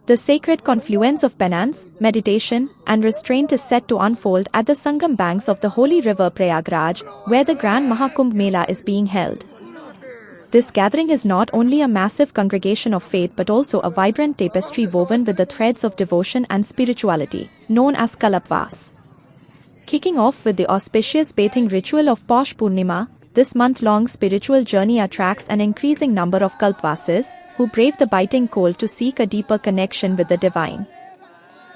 The sacred confluence of penance, meditation, and restraint is set to unfold at the Sangam banks of the holy river Prayagraj, where the Grand Mahakumbh Mela is being held. This gathering is not only a massive congregation of faith but also a vibrant tapestry woven with the threads of devotion and spirituality, known as Kalpvaas. Kicking off with the auspicious bathing ritual of Paush Purnima, this month-long spiritual journey attracts an increasing number of Kalpvasis, who brave the biting cold to seek a deeper connection with the divine.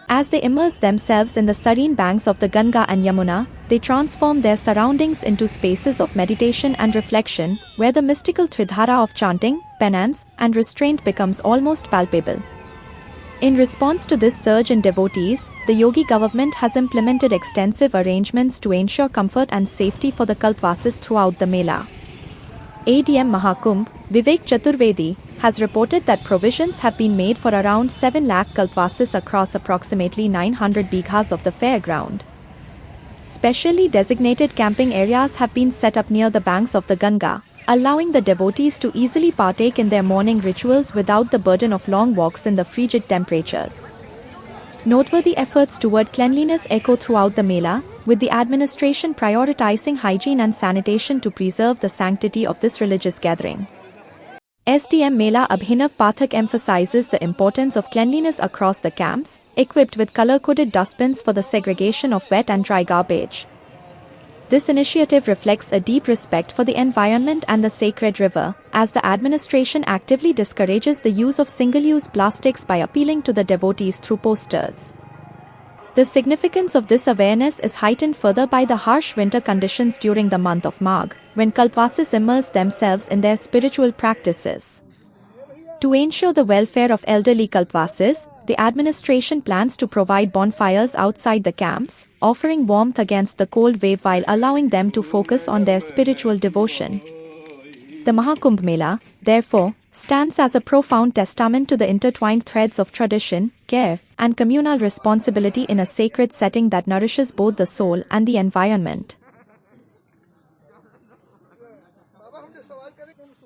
As they immerse themselves in the serene banks of the Ganga and Yamuna, they transform their surroundings into spaces of meditation and reflection, where the mystical tridhara of chanting, penance, and restraint becomes almost palpable. In response to this surge in devotees, the Yogi government has implemented extensive arrangements to ensure comfort and safety for the Kalpvasis throughout the Mela. ADM Mahakumbh, Vivek Chaturvedi, has reported that provisions have been made for around 7 lakh Kalpvasis across approximately 900 bighas of the fairground. Specially designated camping areas have been set up near the banks of the Ganga, allowing the devotees to easily partake in their morning rituals without the burden of long walks in the frigid temperatures. Noteworthy efforts toward cleanliness echo throughout the Mela, with the administration prioritizing hygiene and sanitation to preserve the sanctity of this religious gathering. SDM Mela Abhinav Pathak emphasizes the importance of cleanliness across the camps, equipped with color-coded dustbins for the segregation of wet and dry garbage. This initiative reflects a deep respect for the environment and the sacred river, as the administration actively discourages the use of single-use plastics by appealing to the devotees through posters. The significance of this awareness is heightened further by the harsh winter conditions during the month of Magh, when Kalpvasis immerse themselves in their spiritual practices. To ensure the welfare of elderly Kalpvasis, the administration plans to provide bonfires outside the camps, offering warmth against the cold wave while allowing them to focus on their spiritual devotion. The Mahakumbh Mela, therefore, stands as a profound testament to the intertwined threads of tradition, care, and communal responsibility in a sacred setting that nourishes both the soul and the environment.